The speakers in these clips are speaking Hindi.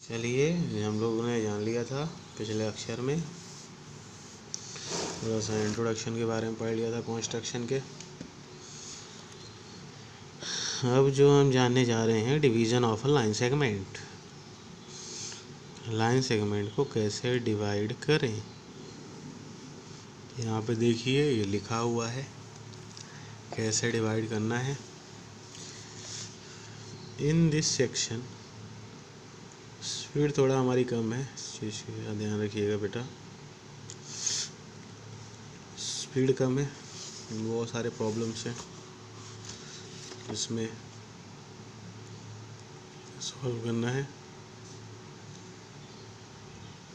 चलिए, हम लोगों ने जान लिया था पिछले अक्षर में, थोड़ा सा इंट्रोडक्शन के बारे में पढ़ लिया था कंस्ट्रक्शन के। अब जो हम जानने जा रहे हैं division of a line segment. Line segment को कैसे डिवाइड करें। यहाँ पे देखिए ये लिखा हुआ है कैसे डिवाइड करना है। इन दिस सेक्शन, स्पीड थोड़ा हमारी कम है, इस चीज़ का ध्यान रखिएगा बेटा। स्पीड कम है, बहुत सारे प्रॉब्लम्स हैं इसमें सॉल्व करना है।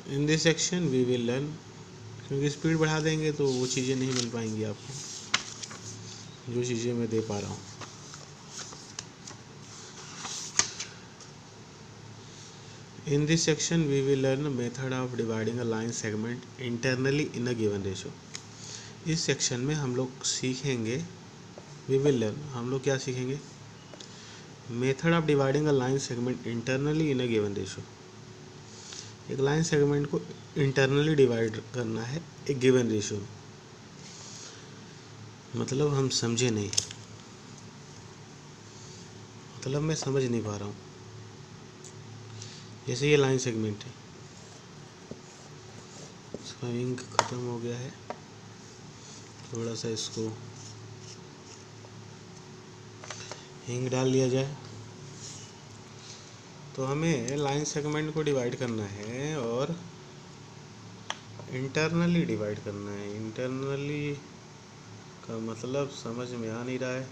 In this section we will learn, क्योंकि स्पीड बढ़ा देंगे तो वो चीज़ें नहीं मिल पाएंगी आपको जो चीज़ें मैं दे पा रहा हूँ। In this section we will learn a method of dividing a line segment internally in a given ratio। इस सेक्शन में हम लोग सीखेंगे, we will learn, हम लोग क्या सीखेंगे, method of dividing a line segment internally in a given ratio. एक लाइन सेगमेंट को इंटरनली डिवाइड करना है एक गिवन रेशियो में। मतलब हम समझे नहीं, मतलब मैं समझ नहीं पा रहा हूँ। जैसे ये लाइन सेगमेंट है, इसका इंक ख़त्म हो गया है, थोड़ा सा इसको इंक डाल लिया जाए। तो हमें लाइन सेगमेंट को डिवाइड करना है और इंटरनली डिवाइड करना है। इंटरनली का मतलब समझ में आ नहीं रहा है।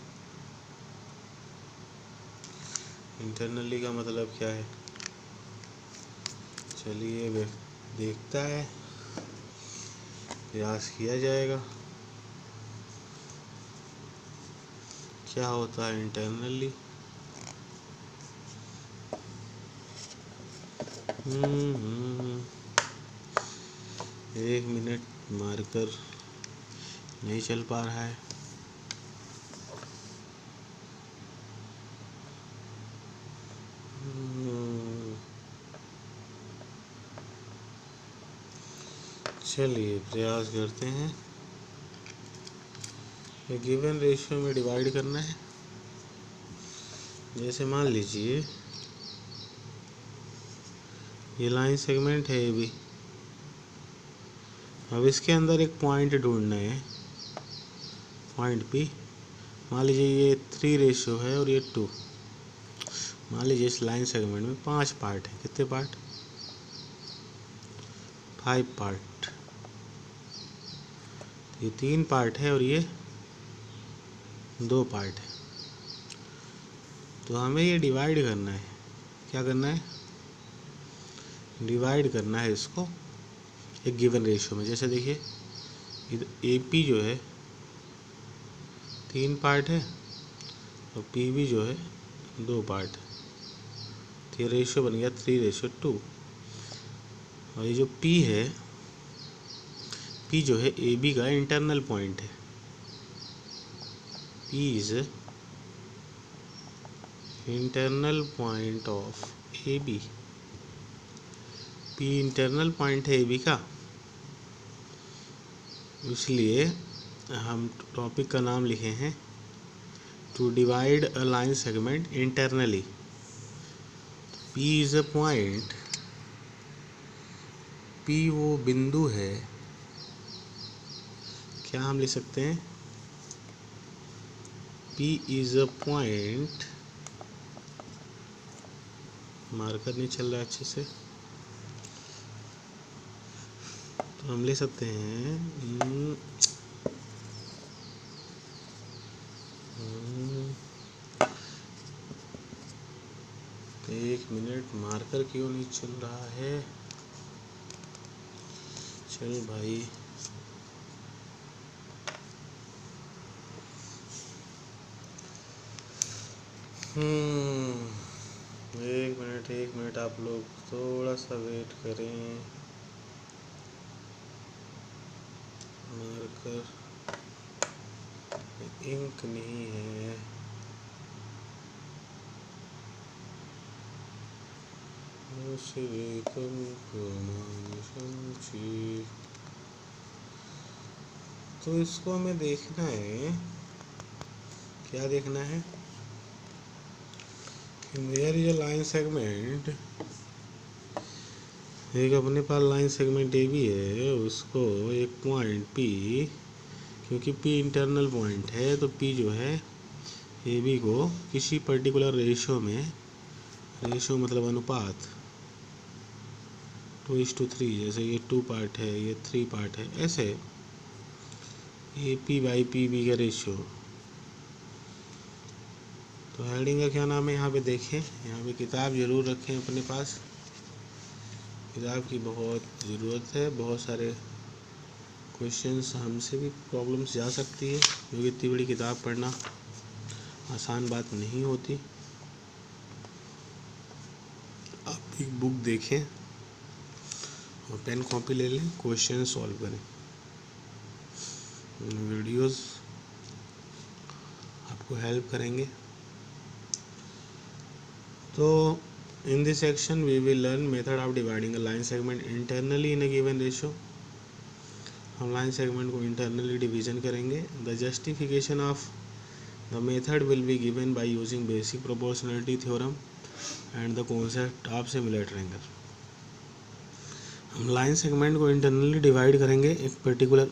इंटरनली का मतलब क्या है, चलिए देखता है, प्रयास किया जाएगा क्या होता है इंटरनली। एक मिनट, मार्कर नहीं चल पा रहा है। चलिए प्रयास करते हैं। एक गिवन रेशियो में डिवाइड करना है। जैसे मान लीजिए ये लाइन सेगमेंट है भी, अब इसके अंदर एक पॉइंट ढूंढना है, पॉइंट पी। मान लीजिए ये 3 रेशियो है और ये 2। मान लीजिए इस लाइन सेगमेंट में 5 पार्ट है। कितने पार्ट, 5 पार्ट। ये 3 पार्ट है और ये 2 पार्ट है। तो हमें ये डिवाइड करना है। क्या करना है, डिवाइड करना है इसको एक गिवन रेशियो में। जैसे देखिए इधर ए पी जो है 3 पार्ट है और पी बी जो है 2 पार्ट है। तो ये रेशियो बन गया 3:2। और ये जो पी है, पी जो है ए बी का इंटरनल पॉइंट है। P is internal point of A B. P internal point है ए बी का, इसलिए हम टॉपिक का नाम लिखे हैं to divide a line segment internally. P is a point, P वो बिंदु है। क्या हम लिख सकते हैं, P is a point, marker नहीं चल रहा अच्छे से, तो हम ले सकते हैं एक मिनट, मार्कर क्यों नहीं चल रहा है। चल भाई, एक मिनट आप लोग थोड़ा सा वेट करें। मार्कर इंक नहीं है। तो इसको हमें देखना है, क्या देखना है कि मेयर ये लाइन सेगमेंट, एक अपने पास लाइन सेगमेंट ए बी है, उसको एक पॉइंट पी, क्योंकि पी इंटरनल पॉइंट है तो पी जो है ए बी को किसी पर्टिकुलर रेशियो में, रेशियो मतलब अनुपात 2:3, जैसे ये 2 पार्ट है, ये 3 पार्ट है, ऐसे A P by P B का रेशियो। तो हेडिंग का क्या नाम है यहाँ पे देखें, यहाँ पे किताब ज़रूर रखें अपने पास, किताब की बहुत ज़रूरत है। बहुत सारे क्वेश्चंस हमसे भी प्रॉब्लम्स जा सकती है, क्योंकि इतनी बड़ी किताब पढ़ना आसान बात नहीं होती। आप एक बुक देखें और पेन कॉपी ले लें, क्वेश्चन सॉल्व करें। वीडियोस आपको हेल्प करेंगे। तो in this section we will learn method of dividing a line segment internally in a given ratio। हम लाइन सेगमेंट को इंटरनली डिवीजन करेंगे। The justification of the method will be given by using basic proportionality theorem and the concept of similar triangle. हम लाइन सेगमेंट को इंटरनली डिवाइड करेंगे एक पर्टिकुलर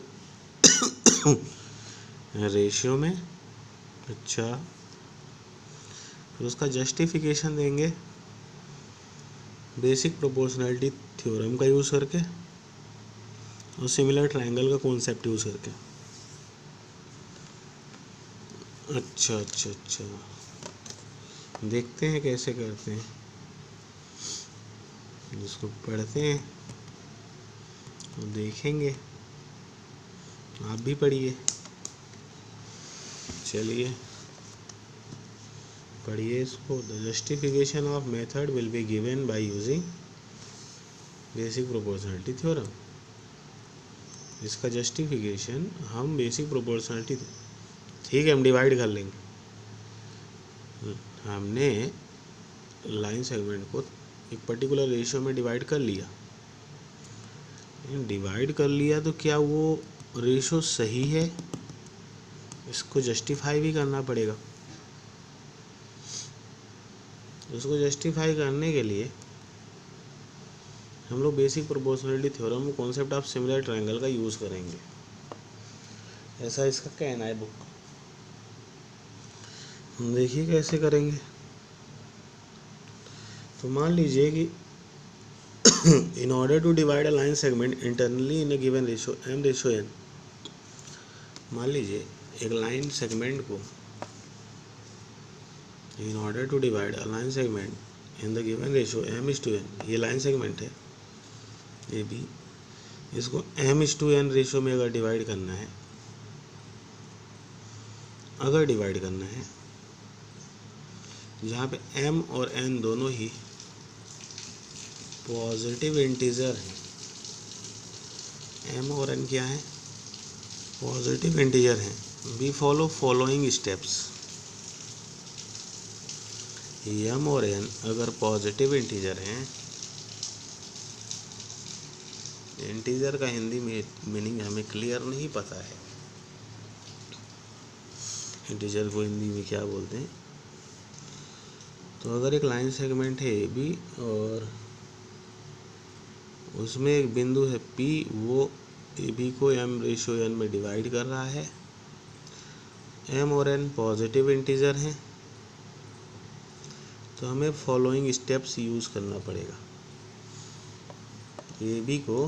रेशियो में। अच्छा, फिर उसका जस्टिफिकेशन देंगे बेसिक प्रोपोर्शनलिटी थ्योरम का यूज़ करके और सिमिलर ट्रायंगल का कॉन्सेप्ट यूज़ करके। अच्छा, देखते हैं कैसे करते हैं, जिसको पढ़ते हैं तो देखेंगे। आप भी पढ़िए, चलिए पढ़िए इसको। The justification of method will be given by using basic proportionality theorem. इसका जस्टिफिकेशन हम बेसिक प्रोपोर्शनलिटी, ठीक है, हम डिवाइड कर लेंगे। हमने लाइन सेगमेंट को एक पर्टिकुलर रेशियो में डिवाइड कर लिया। डिवाइड कर लिया तो क्या वो रेशियो सही है, इसको जस्टिफाई भी करना पड़ेगा। उसको जस्टिफाई करने के लिए हम लोग basic proportionality theorem, concept of similar triangle का यूज़ करेंगे, ऐसा इसका कहना है बुक। हम देखिए कैसे करेंगे। तो मान लीजिए कि in order to divide a line segment internally in a given ratio m/n, मान लीजिए एक लाइन सेगमेंट को in order to divide a line segment in the given ratio m/n, ये लाइन सेगमेंट है ये भी, इसको m/n रेशियो में अगर डिवाइड करना है, जहाँ पे m और n दोनों ही पॉजिटिव इंटीजर हैं। m और n क्या है, पॉजिटिव इंटीजर हैं। We follow following steps. m और n अगर पॉजिटिव इंटीजर हैं, इंटीजर का हिंदी में मीनिंग हमें क्लियर नहीं पता है, इंटीजर को हिंदी में क्या बोलते हैं। तो अगर एक लाइन सेगमेंट है ए बी और उसमें एक बिंदु है P, वो ए बी को m/n में डिवाइड कर रहा है, m और n पॉजिटिव इंटीजर हैं, तो हमें फॉलोइंग स्टेप्स यूज़ करना पड़ेगा। ए बी को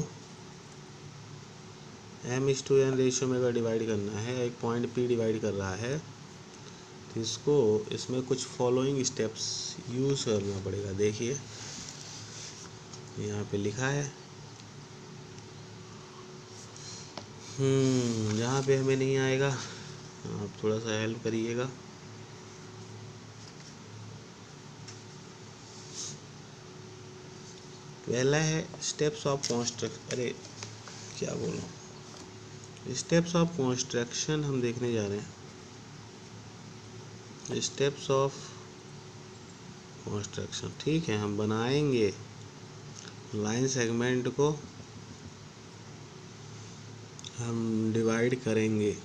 m/n रेशियो में अगर डिवाइड करना है, एक पॉइंट P डिवाइड कर रहा है, तो इसको इसमें कुछ फॉलोइंग स्टेप्स यूज़ करना पड़ेगा। देखिए यहाँ पे लिखा है, जहाँ पे हमें नहीं आएगा आप थोड़ा सा हेल्प करिएगा। पहला है steps of construction, steps of construction हम देखने जा रहे हैं। स्टेप्स ऑफ कंस्ट्रक्शन, ठीक है, हम बनाएंगे लाइन सेगमेंट को हम डिवाइड करेंगे,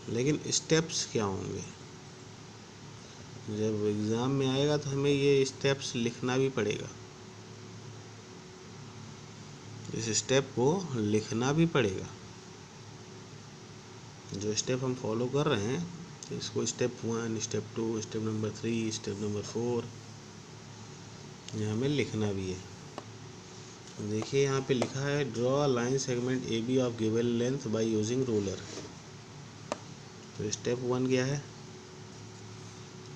लेकिन स्टेप्स क्या होंगे? जब एग्ज़ाम में आएगा तो हमें ये स्टेप्स लिखना भी पड़ेगा, इस स्टेप को लिखना भी पड़ेगा। जो स्टेप हम फॉलो कर रहे हैं इसको step 1, step 2, step number 3, step number 4 ये हमें लिखना भी है। देखिए यहाँ पे लिखा है draw line segment A B of given length by using ruler. तो स्टेप 1 क्या है?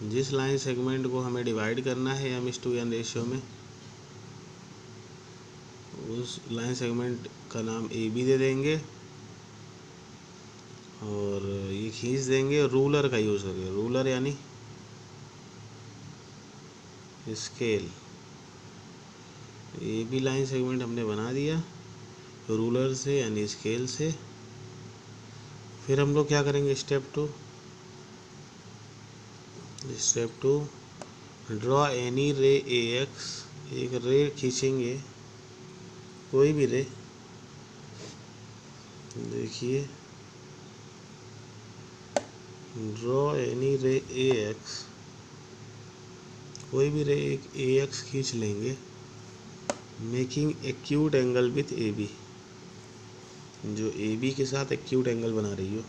जिस लाइन सेगमेंट को हमें डिवाइड करना है m/n रेशियो में, उस लाइन सेगमेंट का नाम ए बी दे देंगे और ये खींच देंगे रूलर का यूज़ करके। रूलर यानी scale. A B line segment हमने बना दिया रूलर से यानी स्केल से। फिर हम लोग क्या करेंगे? स्टेप 2 ड्रॉ एनी रे ए एक्स। एक रे खींचेंगे, कोई भी रे। देखिए ड्रॉ एनी रे ए एक्स, कोई भी रे एक ए एक्स खींच लेंगे, making acute angle with A B, जो ए बी के साथ एक्यूट एंगल बना रही हो।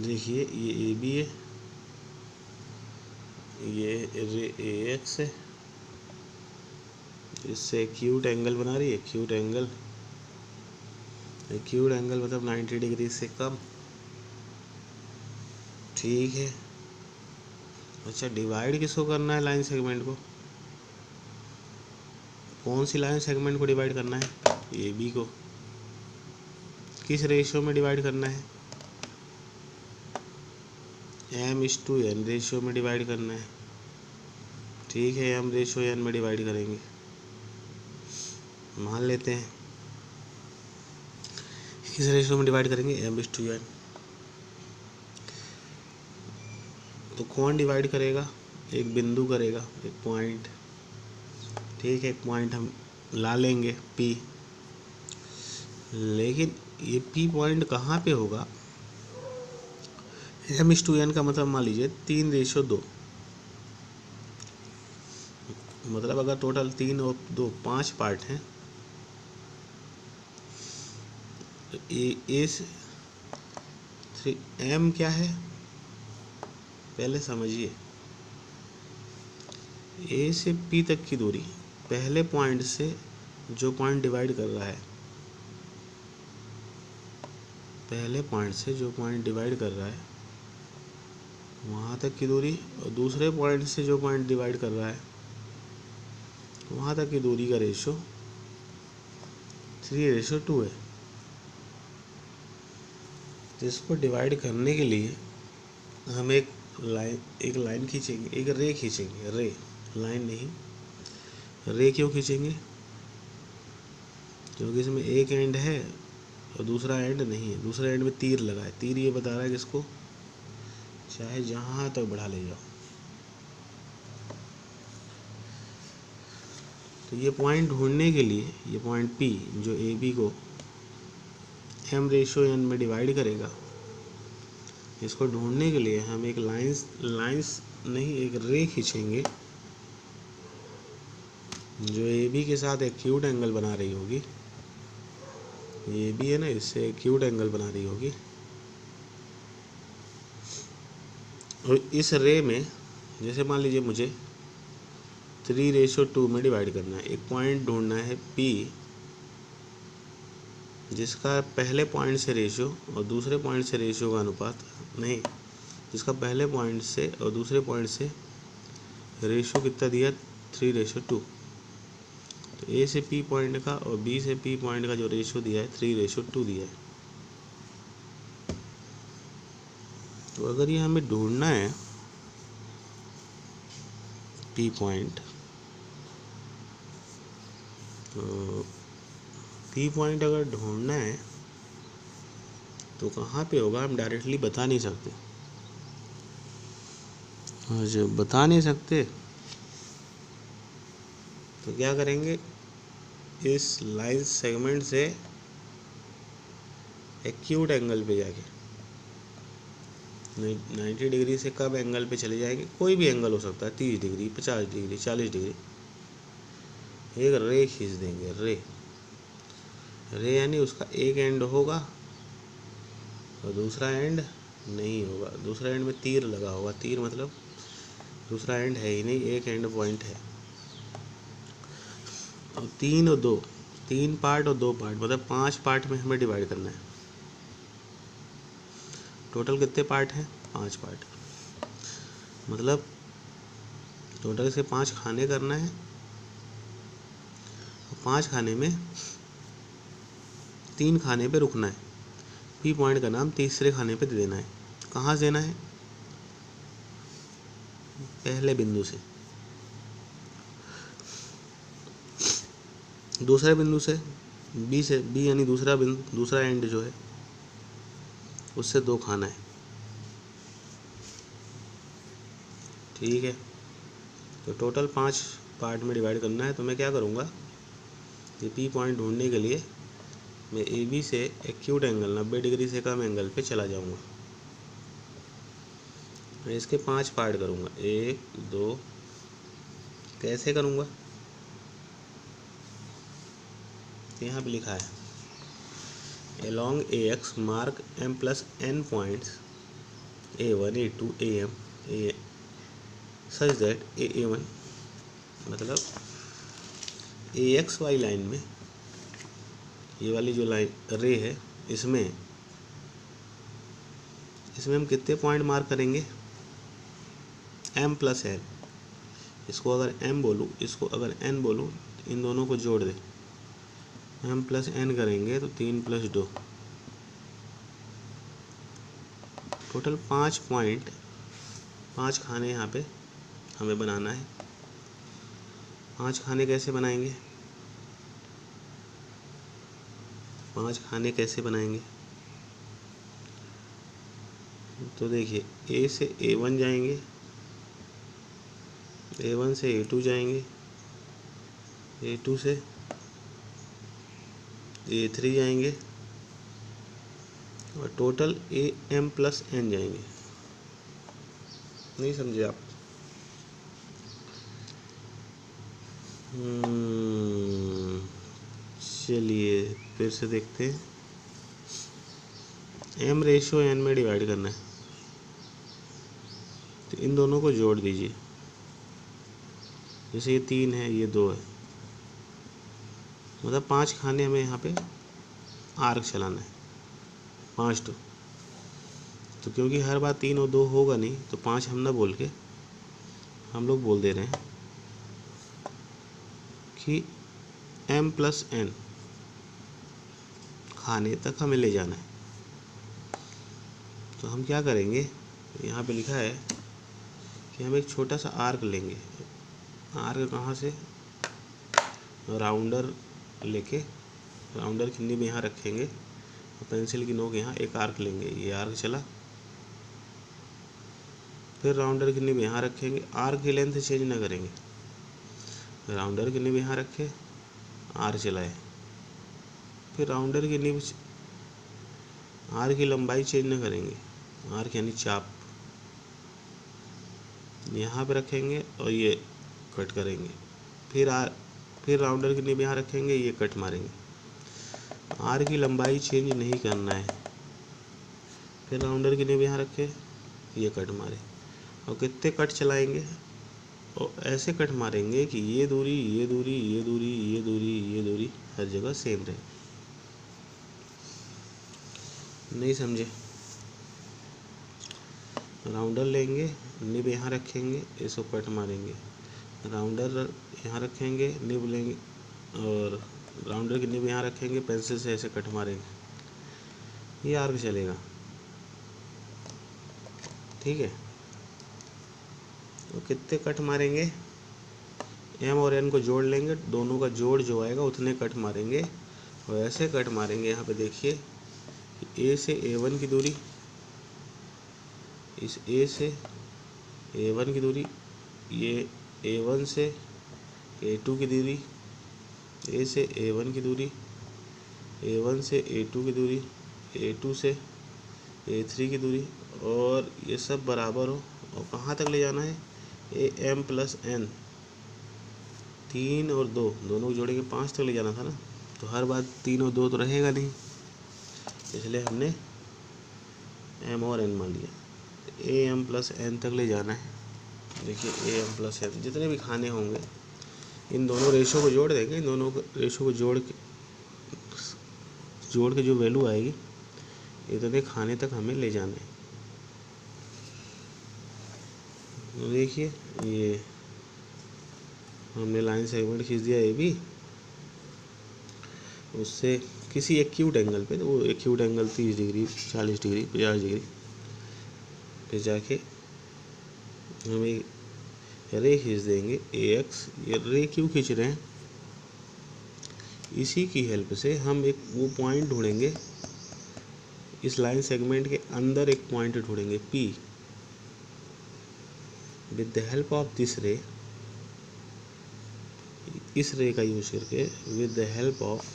देखिए ये ए बी है, ये रे ए एक्स है, इससे एक्यूट एंगल बना रही है। एक्यूट एंगल मतलब 90 डिग्री से कम। ठीक है। अच्छा, डिवाइड किसको करना है लाइन सेगमेंट को? कौन सी लाइन सेगमेंट को डिवाइड करना है? ए बी को। किस रेशियो में डिवाइड करना है? m/n रेशियो में डिवाइड करना है। ठीक है, m/n में डिवाइड करेंगे, मान लेते हैं। किस रेशियो में डिवाइड करेंगे? m/n। तो कौन डिवाइड करेगा? एक बिंदु करेगा, एक पॉइंट। ठीक है, एक पॉइंट हम ला लेंगे P। लेकिन ये P पॉइंट कहाँ पे होगा? m/n का मतलब मान लीजिए 3:2। मतलब अगर टोटल 3 और 2 5 पार्ट हैं, ए से 3 m क्या है पहले समझिए। ए से P तक की दूरी, पहले पॉइंट से जो पॉइंट डिवाइड कर रहा है, पहले पॉइंट से जो पॉइंट डिवाइड कर रहा है वहाँ तक की दूरी, और दूसरे पॉइंट से जो पॉइंट डिवाइड कर रहा है वहाँ तक की दूरी का रेशो 3:2 है। जिसको डिवाइड करने के लिए हम एक लाइन खींचेंगे, एक रे खींचेंगे। रे, लाइन नहीं, रे क्यों खींचेंगे? क्योंकि इसमें एक एंड है और दूसरा एंड नहीं है। दूसरे एंड में तीर लगा है। तीर ये बता रहा है किसको? चाहे जहाँ तक बढ़ा ले जाओ। तो ये पॉइंट ढूंढने के लिए, ये पॉइंट P जो ए बी को m/n में डिवाइड करेगा, इसको ढूंढने के लिए हम एक लाइंस नहीं, एक रे खींचेंगे जो ए बी के साथ एक्यूट एंगल बना रही होगी। ये भी है ना, इससे एक्यूट एंगल बना रही होगी। और इस रे में जैसे मान लीजिए मुझे 3:2 में डिवाइड करना है। एक पॉइंट ढूंढना है P जिसका पहले पॉइंट से रेशियो और दूसरे पॉइंट से रेशियो का अनुपात नहीं, जिसका पहले पॉइंट से और दूसरे पॉइंट से रेशियो कितना दिया? 3:2। तो A से P पॉइंट का और B से P पॉइंट का जो रेशियो दिया है 3:2 दिया है। तो अगर ये हमें ढूंढना है P पॉइंट, तो P पॉइंट अगर ढूंढना है तो कहाँ पे होगा हम डायरेक्टली बता नहीं सकते। और जब बता नहीं सकते तो क्या करेंगे, इस लाइन सेगमेंट से एक्यूट एंगल पे जाके 90 डिग्री से कब एंगल पे चले जाएंगे, कोई भी एंगल हो सकता है, 30 डिग्री, 50 डिग्री, 40 डिग्री, एक रे खींच देंगे। रे यानी उसका एक एंड होगा और दूसरा एंड नहीं होगा। दूसरा एंड में तीर लगा होगा, तीर मतलब दूसरा एंड है ही नहीं, एक एंड पॉइंट है। और 3 और 2, 3 पार्ट और 2 पार्ट, मतलब 5 पार्ट में हमें डिवाइड करना है। टोटल कितने पार्ट हैं, 5 पार्ट, मतलब टोटल से 5 खाने करना है। 5 खाने में 3 खाने पे रुकना है। पी पॉइंट का नाम तीसरे खाने पे दे देना है। कहाँ से देना है, पहले बिंदु से। दूसरे बिंदु से बी से, बी यानी दूसरा बिंदु, दूसरा एंड जो है उससे 2 खाना है। ठीक है, तो टोटल 5 पार्ट में डिवाइड करना है। तो मैं क्या करूँगा, ये पी पॉइंट ढूंढने के लिए मैं ए बी से एक्यूट एंगल 90 डिग्री से कम एंगल पे चला जाऊँगा। मैं इसके 5 पार्ट करूँगा, 1 2। कैसे करूँगा, यहाँ पे लिखा है along AX mark m+n points A1 A2 AM A such that AA1, मतलब AXY लाइन में, ये वाली जो लाइन रे है, इसमें हम कितने पॉइंट मार्क करेंगे, m+n। इसको अगर m बोलूँ, इसको अगर n बोलूँ, इन दोनों को जोड़ दें, m+n करेंगे तो 3 + 2, टोटल 5 पॉइंट, 5 खाने यहाँ पे हमें बनाना है। 5 खाने कैसे बनाएंगे, 5 खाने कैसे बनाएंगे, तो देखिए ए से A1 जाएंगे, A1 से A2 जाएंगे, A2 से A3 जाएंगे और टोटल AM+n जाएंगे। नहीं समझे आप, चलिए फिर से देखते हैं। m/n में डिवाइड करना है, तो इन दोनों को जोड़ दीजिए। जैसे ये 3 है, ये 2 है, मतलब 5 खाने हमें यहाँ पे आर्क चलाना है, 5 तो क्योंकि हर बार 3 और 2 होगा नहीं, तो 5 हम ना बोल के हम लोग बोल दे रहे हैं कि m+n खाने तक हमें ले जाना है। तो हम क्या करेंगे, यहाँ पे लिखा है कि हम एक छोटा सा आर्क लेंगे। आर्क कहाँ से, राउंडर लेके, राउंडर की निब यहाँ रखेंगे और पेंसिल की नोक यहाँ एक आर्क लेंगे, ये आर्क चला। फिर राउंडर की निब यहाँ रखेंगे, आर्क की लेंथ चेंज ना करेंगे, राउंडर की निब यहाँ रखे, आर्क चलाए। फिर राउंडर की निब, आर्क की लंबाई चेंज ना करेंगे, आर्क यानी चाप यहाँ पे रखेंगे और ये कट करेंगे। फिर राउंडर की निब यहाँ रखेंगे, ये कट मारेंगे। आर्क की लंबाई चेंज नहीं करना है। फिर राउंडर की निब यहाँ रखे, ये कट मारे। और कितने कट चलाएंगे, और ऐसे कट मारेंगे कि ये दूरी, ये दूरी, ये दूरी, ये दूरी, ये दूरी हर जगह सेम रहे। नहीं समझे, राउंडर लेंगे, निब यहाँ रखेंगे, इसको कट मारेंगे। राउंडर यहाँ रखेंगे, निब लेंगे और राउंडर की निब यहाँ रखेंगे, पेंसिल से ऐसे कट मारेंगे, ये आर्क चलेगा। ठीक है, तो कितने कट मारेंगे, m और n को जोड़ लेंगे, दोनों का जोड़ जो आएगा उतने कट मारेंगे। और ऐसे कट मारेंगे, यहाँ पे देखिए कि a से A1 की दूरी, इस A से A1 की दूरी, ये A1 से A2 की दूरी, A से A1 की दूरी, A1 से A2 की दूरी, A2 से A3 की दूरी, और ये सब बराबर हो। और कहाँ तक ले जाना है? AM प्लस N, 3 और 2 दोनों को जोड़ेंगे 5 तक ले जाना था ना। तो हर बार 3 और 2 तो रहेगा नहीं, इसलिए हमने M और N मान लिया। AM प्लस N तक ले जाना है। देखिए AM प्लस N, जितने भी खाने होंगे इन दोनों रेशो को जोड़ देंगे। इन दोनों रेशो को जोड़ के जो वैल्यू आएगी इतने खाने तक हमें ले जाना है। देखिए ये हमने लाइन सेगमेंट खींच दिया AB, उससे किसी एक्यूट एंगल पे, तो वो acute angle 30 degree, 40 degree, 50 degree पे जाके हम एक रे खींच देंगे AX। ये रे क्यों खींच रहे हैं? इसी की हेल्प से हम एक वो पॉइंट ढूंढेंगे, इस लाइन सेगमेंट के अंदर एक पॉइंट ढूंढेंगे P। With the help of this रे, इस रे का यूज करके, with the help of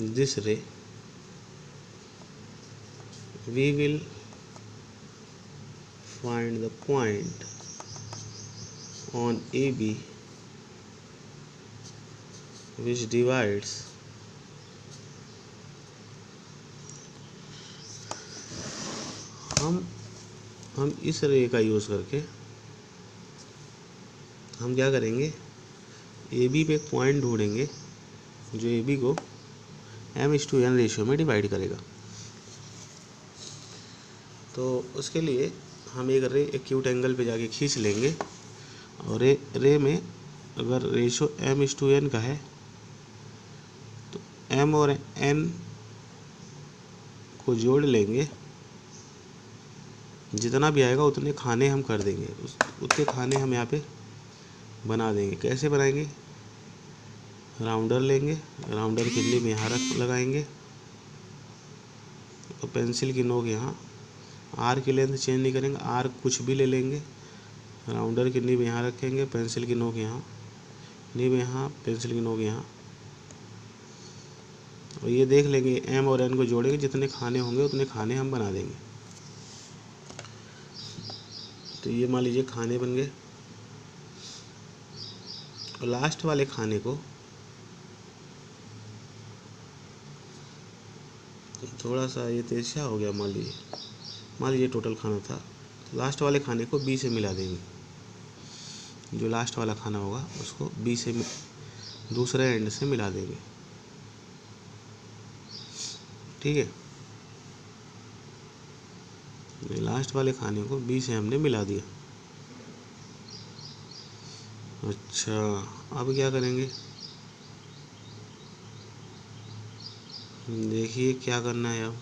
this रे we will find the point on AB which divides हम इस रे का यूज़ करके हम क्या करेंगे, AB पे एक पॉइंट ढूंढेंगे जो AB को M/N रेशियो में डिवाइड करेगा। तो उसके लिए हम एक रे एक्यूट एंगल पे जाके खींच लेंगे, और रे में अगर रेशो M/N का है तो M और N को जोड़ लेंगे, जितना भी आएगा उतने खाने हम कर देंगे, उतने खाने हम यहाँ पे बना देंगे। कैसे बनाएंगे? राउंडर लेंगे, राउंडर की निब यहाँ लगाएंगे, और पेंसिल की नोक यहाँ, आर की लेंथ चेंज नहीं करेंगे, आर कुछ भी ले लेंगे, राउंडर की निब यहाँ रखेंगे, पेंसिल की नोक यहाँ, निब यहाँ, पेंसिल की नोक यहाँ, और ये देख लेंगे M और N को जोड़ेंगे, जितने खाने होंगे उतने खाने हम बना देंगे। तो ये मान लीजिए खाने बन गए, और लास्ट वाले खाने को थोड़ा सा ये तिरछा हो गया, मान लीजिए टोटल खाना था, तो लास्ट वाले खाने को B से मिला देंगे। जो लास्ट वाला खाना होगा उसको B से दूसरे एंड से मिला देंगे, ठीक है। लास्ट वाले खाने को B से हमने मिला दिया। अच्छा, अब क्या करेंगे? देखिए क्या करना है। अब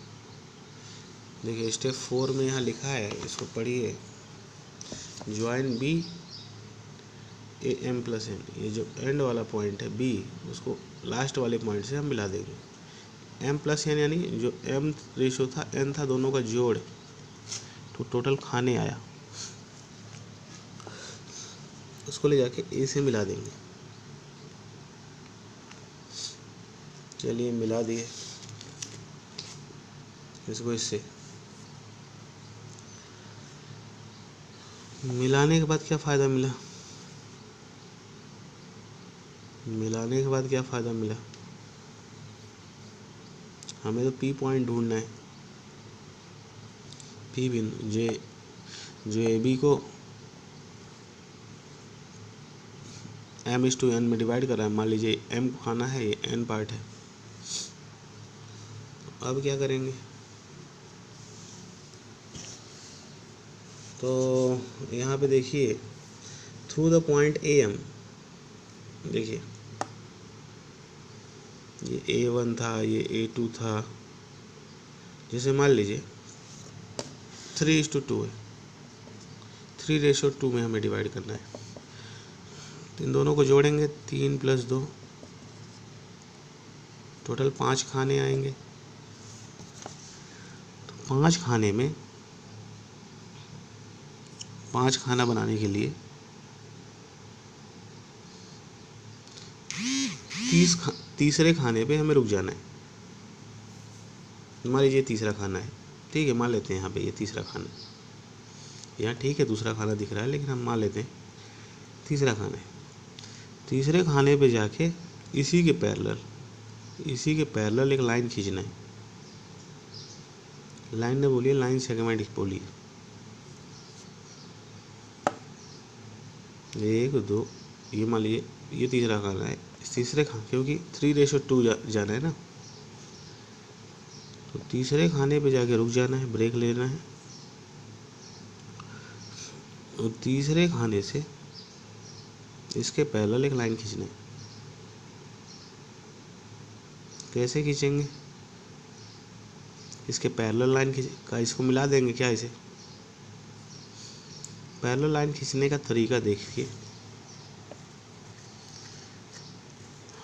देखिए स्टेप 4 में यहाँ लिखा है, इसको पढ़िए। Join B AM plus N, ये जो एंड वाला पॉइंट है B, उसको लास्ट वाले पॉइंट से हम मिला देंगे। M प्लस N यानी जो M रेशो था, N था, दोनों का जोड़, तो टोटल खाने आया, उसको ले जाके A से मिला देंगे। चलिए मिला दिए इसको इससे। मिलाने के बाद क्या फ़ायदा मिला? मिलाने के बाद क्या फ़ायदा मिला? हमें तो P पॉइंट ढूंढना है, P बिंदु जो AB को M/N में डिवाइड कर रहा है। मान लीजिए M को खाना है, ये N पार्ट है। अब क्या करेंगे? तो यहाँ पे देखिए, थ्रू द पॉइंट AM, देखिए ये A1 था, ये A2 था, जैसे मान लीजिए 3:2 है, 3:2 में हमें डिवाइड करना है। इन दोनों को जोड़ेंगे, 3 + 2, टोटल 5 खाने आएंगे। तो 5 खाना बनाने के लिए तीसरे खाने पे हमें रुक जाना है। मान लीजिए तीसरा खाना है, ठीक है, मान लेते हैं यहाँ पे ये तीसरा खाना है। यहाँ ठीक है दूसरा खाना दिख रहा है, लेकिन हम मान लेते हैं तीसरा खाना है। तीसरे खाने पे जाके इसी के पैरेलल एक लाइन खींचना है। लाइन ने बोलिए, लाइन सेगमेंट बोलिए। 1 2, ये मान लीजिए ये तीसरा खाना है। इस तीसरे खाने, क्योंकि 3:2 जाना है ना, तो तीसरे खाने पे जाके रुक जाना है, ब्रेक लेना है और तीसरे खाने से इसके पैरेलल एक लाइन खींचना है। कैसे खींचेंगे? इसके पैरेलल लाइन का इसको मिला देंगे क्या? इसे पैरेलल लाइन खींचने का तरीका देखिए।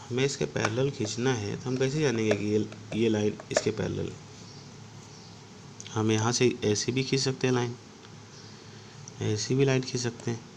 हमें इसके पैरेलल खींचना है तो हम कैसे जानेंगे कि ये लाइन इसके पैरेलल है? हम यहाँ से ऐसे भी खींच सकते हैं लाइन, ऐसी भी लाइन खींच सकते हैं।